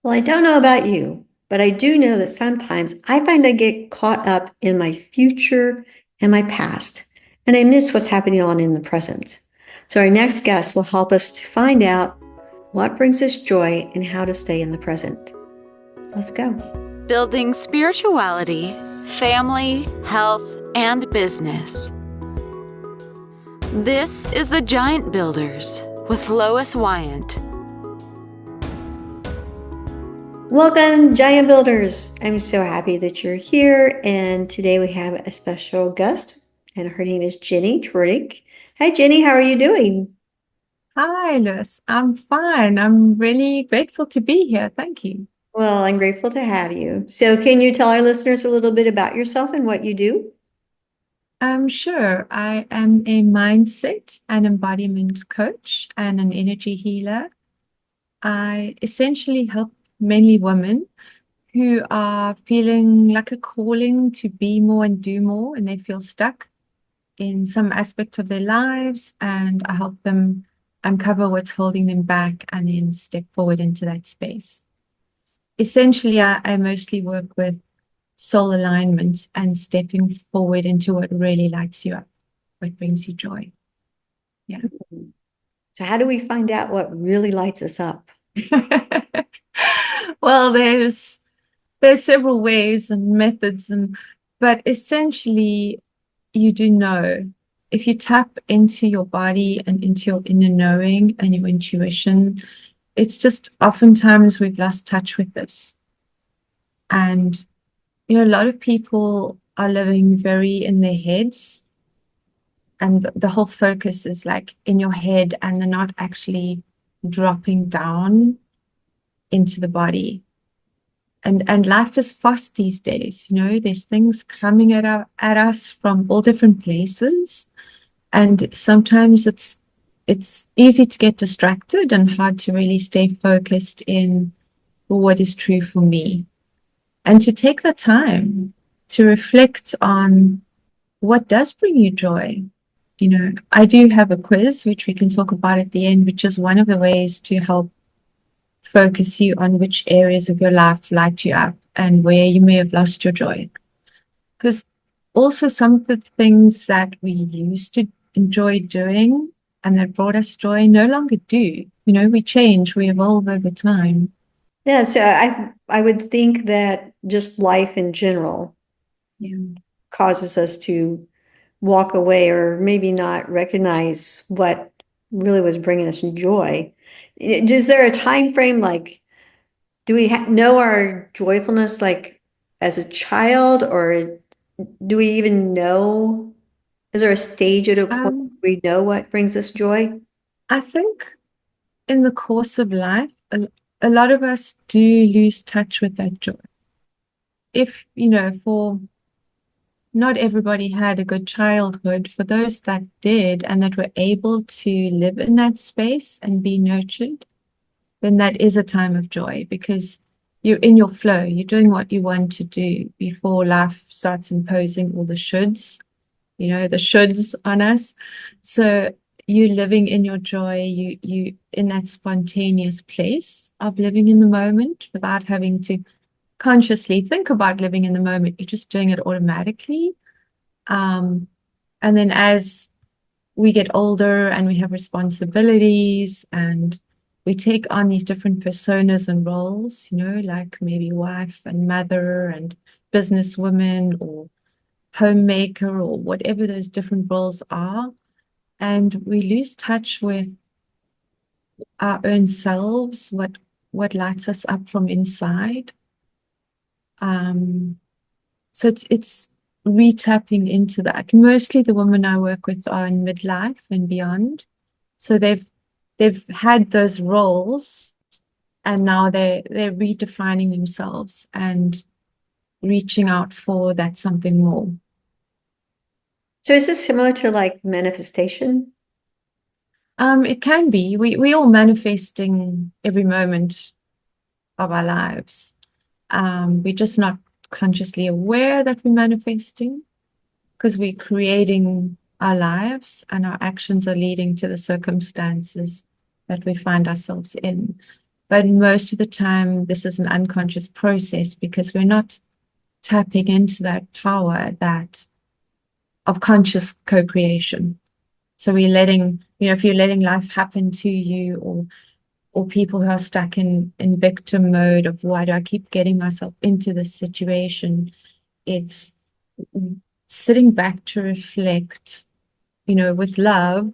Well, I don't know about you, but I do know that sometimes I find I get caught up in my future and my past, and I miss what's happening on in the present. So, our next guest will help us to find out what brings us joy and how to stay in the present. Let's go. Building spirituality, family, health, and business. This is The Giant Builders with Lois Wyant. Welcome, Giant Builders. I'm so happy that you're here. And today we have a special guest, and her name is Jenny Treurnich. Hi, Jenny. How are you doing? Hi, Liz. I'm fine. I'm really grateful to be here. Thank you. Well, I'm grateful to have you. So, can you tell our listeners a little bit about yourself and what you do? Sure. I am a mindset and embodiment coach and an energy healer. I essentially help mainly women who are feeling like a calling to be more and do more, and they feel stuck in some aspect of their lives, and I help them uncover what's holding them back and then step forward into that space. Essentially, I mostly work with soul alignment and stepping forward into what really lights you up, what brings you joy. Yeah. So, how do we find out what really lights us up? Well, there's several ways and methods, but essentially you do know if you tap into your body and into your inner knowing and your intuition. It's just oftentimes we've lost touch with this. And a lot of people are living very in their heads, and the whole focus is like in your head, and they're not actually dropping down into the body. And life is fast these days. There's things coming at us from all different places, and sometimes it's easy to get distracted and hard to really stay focused in what is true for me, and to take the time to reflect on what does bring you joy. I do have a quiz, which we can talk about at the end, which is one of the ways to help focus you on which areas of your life light you up and where you may have lost your joy. Because also some of the things that we used to enjoy doing and that brought us joy no longer do. We change, we evolve over time. Yeah, so I would think that just life in general Yeah. causes us to walk away or maybe not recognize what really was bringing us joy. Is there a time frame, like, do we know our joyfulness like as a child, or do we even know? Is there a stage at a point Um, we know what brings us joy? I think in the course of life, a lot of us do lose touch with that joy. If, for not everybody had a good childhood, for those that did and that were able to live in that space and be nurtured, then that is a time of joy because you're in your flow. You're doing what you want to do before life starts imposing all the shoulds, the shoulds on us. So you living in your joy, you in that spontaneous place of living in the moment without having to consciously think about living in the moment. You're just doing it automatically. And then as we get older and we have responsibilities and we take on these different personas and roles, like maybe wife and mother and businesswoman or homemaker or whatever those different roles are. And we lose touch with our own selves, what lights us up from inside. So it's re-tapping into that. Mostly the women I work with are in midlife and beyond. So they've had those roles and now they're redefining themselves and reaching out for that something more. So is this similar to like manifestation? It can be. We all manifesting every moment of our lives. We're just not consciously aware that we're manifesting because we're creating our lives and our actions are leading to the circumstances that we find ourselves in. But most of the time, this is an unconscious process because we're not tapping into that power that of conscious co-creation. So we're letting, if you're letting life happen to you, or people who are stuck in victim mode of why do I keep getting myself into this situation, it's sitting back to reflect, with love,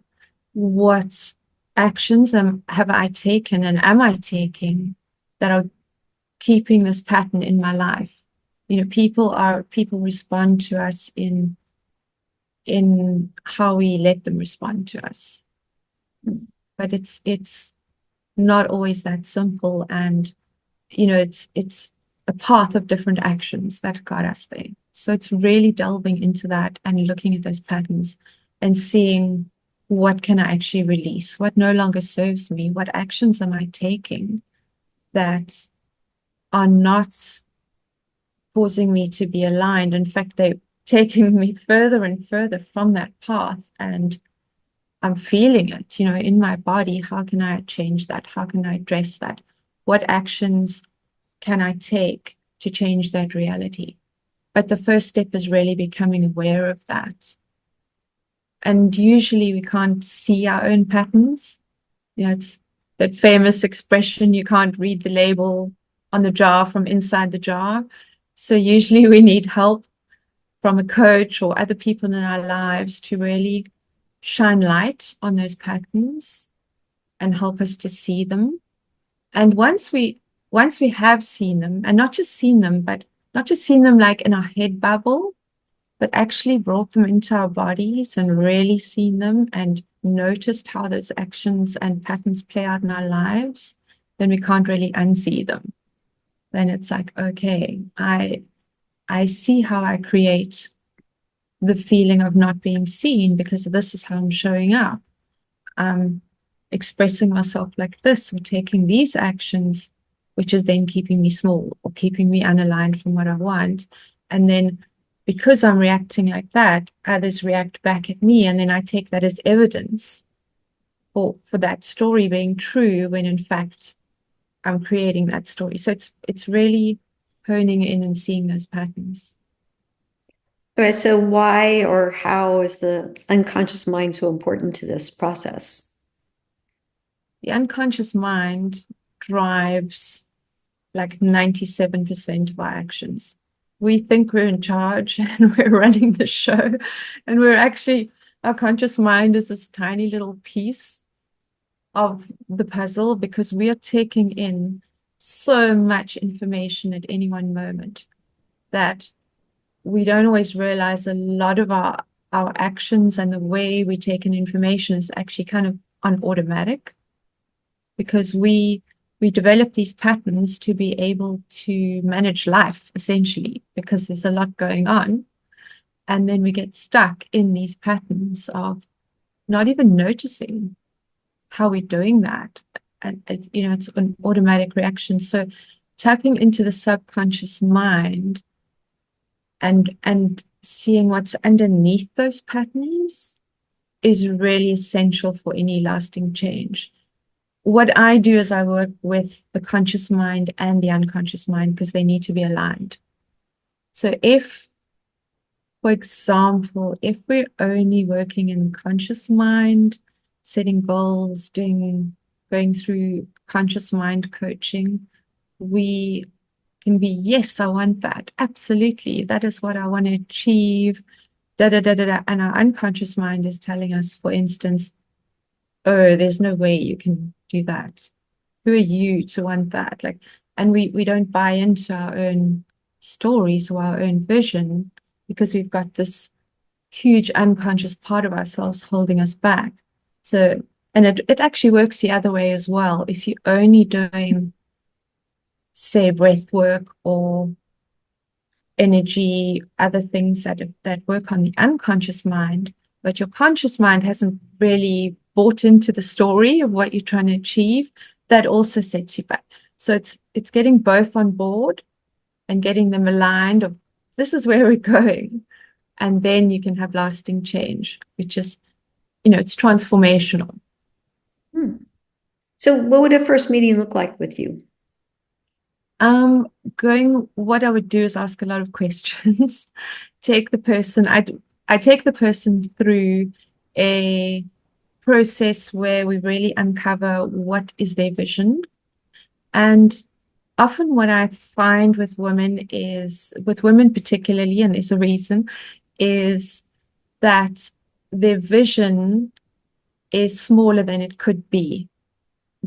what actions have I taken and am I taking that are keeping this pattern in my life? People respond to us in how we let them respond to us. But it's not always that simple, and it's a path of different actions that got us there. So it's really delving into that and looking at those patterns and seeing what can I actually release, what no longer serves me, what actions am I taking that are not causing me to be aligned. In fact, they're taking me further and further from that path, and I'm feeling it, in my body. How can I change that? How can I address that? What actions can I take to change that reality? But the first step is really becoming aware of that. And usually we can't see our own patterns. It's that famous expression, you can't read the label on the jar from inside the jar. So usually we need help from a coach or other people in our lives to really shine light on those patterns and help us to see them. And once we have seen them, and not just seen them, but not just seen them like in our head bubble, but actually brought them into our bodies and really seen them and noticed how those actions and patterns play out in our lives, then we can't really unsee them. Then it's like, okay, I see how I create the feeling of not being seen because this is how I'm showing up. I'm expressing myself like this or taking these actions, which is then keeping me small or keeping me unaligned from what I want. And then because I'm reacting like that, others react back at me. And then I take that as evidence for that story being true when in fact I'm creating that story. So it's really honing in and seeing those patterns. All right, so why or how is the unconscious mind so important to this process? The unconscious mind drives like 97% of our actions. We think we're in charge and we're running the show, and our conscious mind is this tiny little piece of the puzzle because we are taking in so much information at any one moment that we don't always realize a lot of our actions and the way we take in information is actually kind of on automatic because we develop these patterns to be able to manage life essentially because there's a lot going on, and then we get stuck in these patterns of not even noticing how we're doing that, and it's an automatic reaction. So tapping into the subconscious mind and seeing what's underneath those patterns is really essential for any lasting change. What I do is I work with the conscious mind and the unconscious mind because they need to be aligned. So for example, if we're only working in conscious mind, setting goals, going through conscious mind coaching, we can be, yes, I want that. Absolutely. That is what I want to achieve. Da, da, da, da, da. And our unconscious mind is telling us, for instance, oh, there's no way you can do that. Who are you to want that? Like, and we don't buy into our own stories or our own vision because we've got this huge unconscious part of ourselves holding us back. So, and it actually works the other way as well. If you're only doing, say, breath work or energy, other things that work on the unconscious mind, but your conscious mind hasn't really bought into the story of what you're trying to achieve, that also sets you back. So it's getting both on board and getting them aligned of this is where we're going. And then you can have lasting change, which is, it's transformational. Hmm. So what would a first meeting look like with you? What I would do is ask a lot of questions. Take the person, I take the person through a process where we really uncover what is their vision. And often what I find with women particularly, and there's a reason, is that their vision is smaller than it could be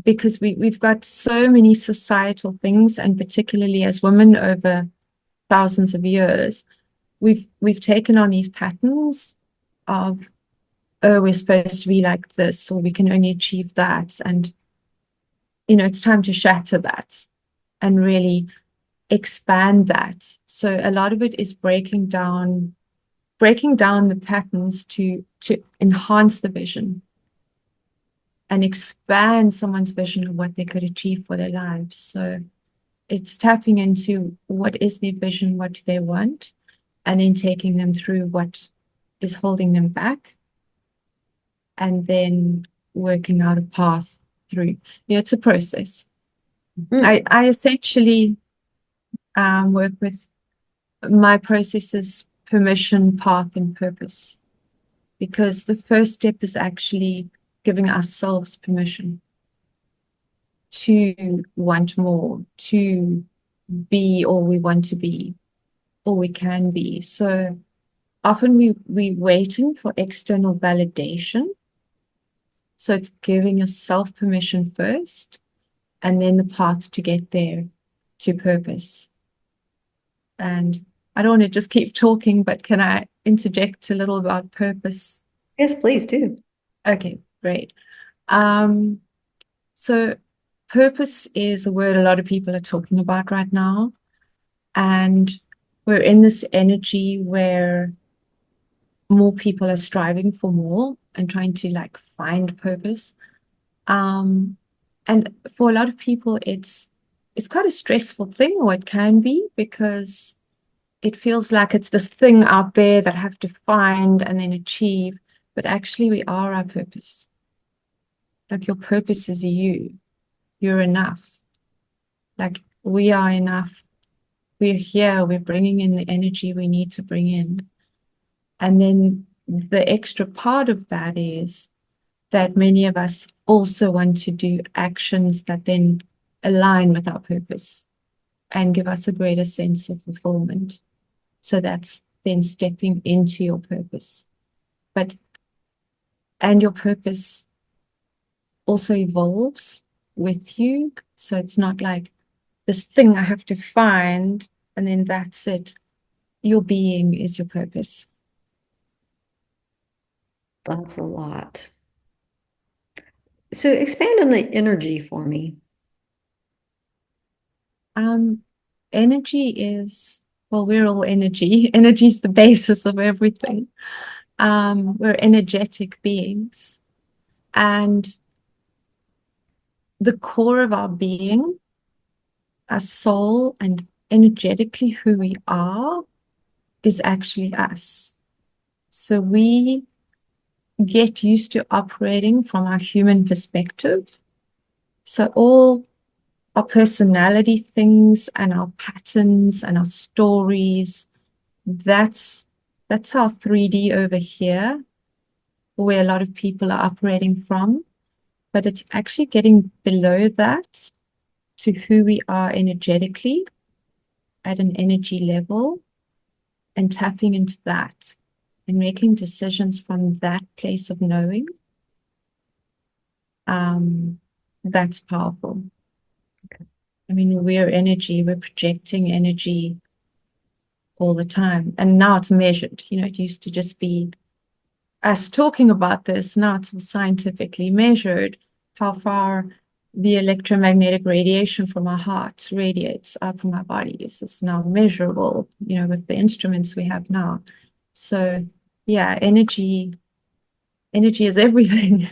because we've got so many societal things, and particularly as women over thousands of years, we've taken on these patterns of, oh, we're supposed to be like this, or we can only achieve that. And, it's time to shatter that and really expand that. So a lot of it is breaking down the patterns to enhance the vision and expand someone's vision of what they could achieve for their lives. So it's tapping into what is their vision, what do they want, and then taking them through what is holding them back, and then working out a path through. It's a process. Hmm. I essentially work with my processes permission, path, and purpose, because the first step is actually giving ourselves permission to want more, to be all we want to be, all we can be. So often we waiting for external validation. So it's giving yourself permission first, and then the path to get there to purpose. And I don't want to just keep talking, but can I interject a little about purpose? Yes, please do. Okay, great. Um, so purpose is a word a lot of people are talking about right now. And we're in this energy where more people are striving for more and trying to like find purpose. Um, and for a lot of people, it's quite a stressful thing, or it can be, because it feels like it's this thing out there that I have to find and then achieve. But actually, we are our purpose. Like your purpose is you. You're enough. Like we are enough. We're here. We're bringing in the energy we need to bring in. And then the extra part of that is that many of us also want to do actions that then align with our purpose and give us a greater sense of fulfillment. So that's then stepping into your purpose. But, and your purpose also evolves with you. So it's not like this thing I have to find and then that's it. Your being is your purpose. That's a lot. So expand on the energy for me. Um, Energy is, well, we're all energy. Energy is the basis of everything. We're energetic beings. And the core of our being, our soul, and energetically who we are is actually us. So we get used to operating from our human perspective. So all our personality things and our patterns and our stories, that's our 3D over here, where a lot of people are operating from. But it's actually getting below that to who we are energetically at an energy level and tapping into that and making decisions from that place of knowing. Um, that's powerful. I mean, we're energy, we're projecting energy all the time. And now it's measured. It used to just be us talking about this. Now it's scientifically measured how far the electromagnetic radiation from our heart radiates out from our bodies. It's now measurable, with the instruments we have now. So yeah, energy is everything.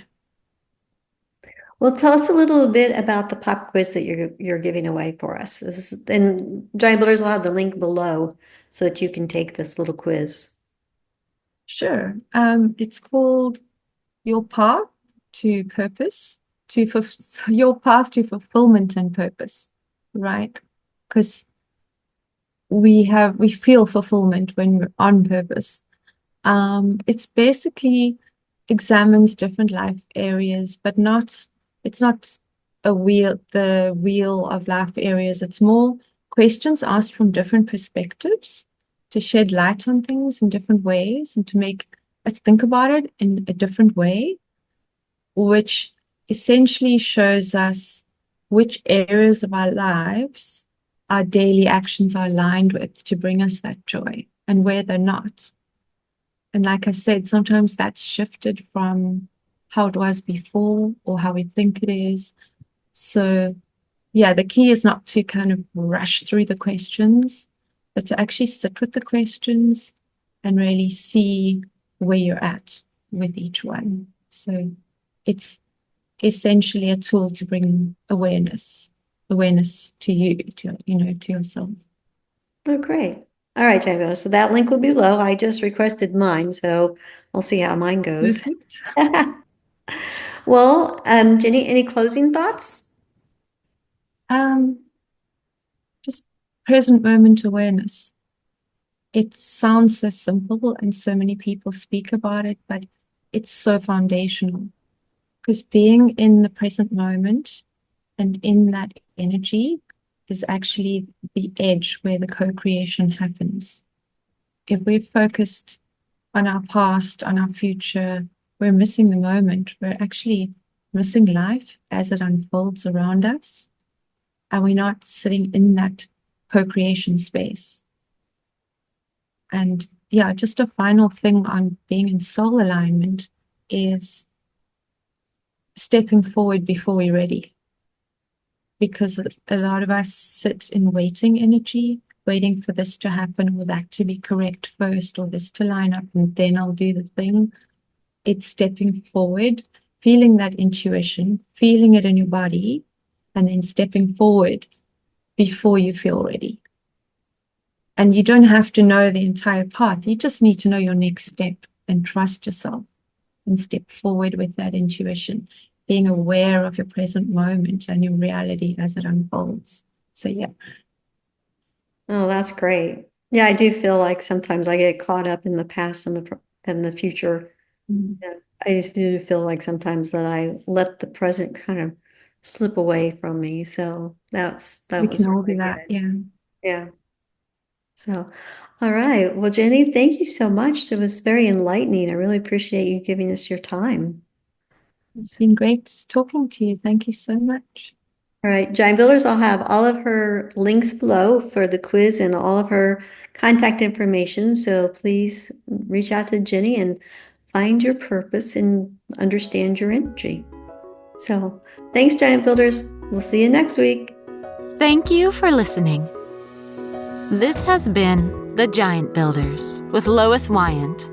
Well, tell us a little bit about the pop quiz that you're giving away for us. And Giant Builders will have the link below so that you can take this little quiz. Sure. It's called Your Path to Purpose. your path to fulfillment and purpose, right? Because we feel fulfillment when we're on purpose. It's basically examines different life areas, but it's not the wheel of life areas. It's more questions asked from different perspectives to shed light on things in different ways and to make us think about it in a different way, which essentially shows us which areas of our lives our daily actions are aligned with to bring us that joy and where they're not. And like I said, sometimes that's shifted from how it was before or how we think it is. So, yeah, the key is not to kind of rush through the questions, but to actually sit with the questions and really see where you're at with each one. So, it's essentially a tool to bring awareness to you, to yourself. Oh, great. All right, Jamie. So that link will be below. I just requested mine, so we'll see how mine goes. Perfect. Well, Jenny, any closing thoughts? Um, just present moment awareness. It sounds so simple and so many people speak about it, but it's so foundational because being in the present moment and in that energy is actually the edge where the co-creation happens. If we're focused on our past, on our future, we're missing the moment. We're actually missing life as it unfolds around us, and we're not sitting in that co-creation space. And yeah, just a final thing on being in soul alignment is stepping forward before we're ready. Because a lot of us sit in waiting energy, waiting for this to happen or that to be correct first or this to line up and then I'll do the thing. It's stepping forward, feeling that intuition, feeling it in your body, and then stepping forward before you feel ready. And you don't have to know the entire path. You just need to know your next step and trust yourself and step forward with that intuition, being aware of your present moment and your reality as it unfolds. So, yeah. Oh, that's great. Yeah, I do feel like sometimes I get caught up in the past and the future. Mm. Yeah, I just do feel like sometimes that I let the present kind of slip away from me. So that We was can all do really that. good. Yeah. Yeah. So, all right. Well, Jenny, thank you so much. It was very enlightening. I really appreciate you giving us your time. It's been great talking to you. Thank you so much. All right, Giant Builders, I'll have all of her links below for the quiz and all of her contact information. So please reach out to Jenny and find your purpose and understand your energy. So thanks, Giant Builders. We'll see you next week. Thank you for listening. This has been The Giant Builders with Lois Wyant.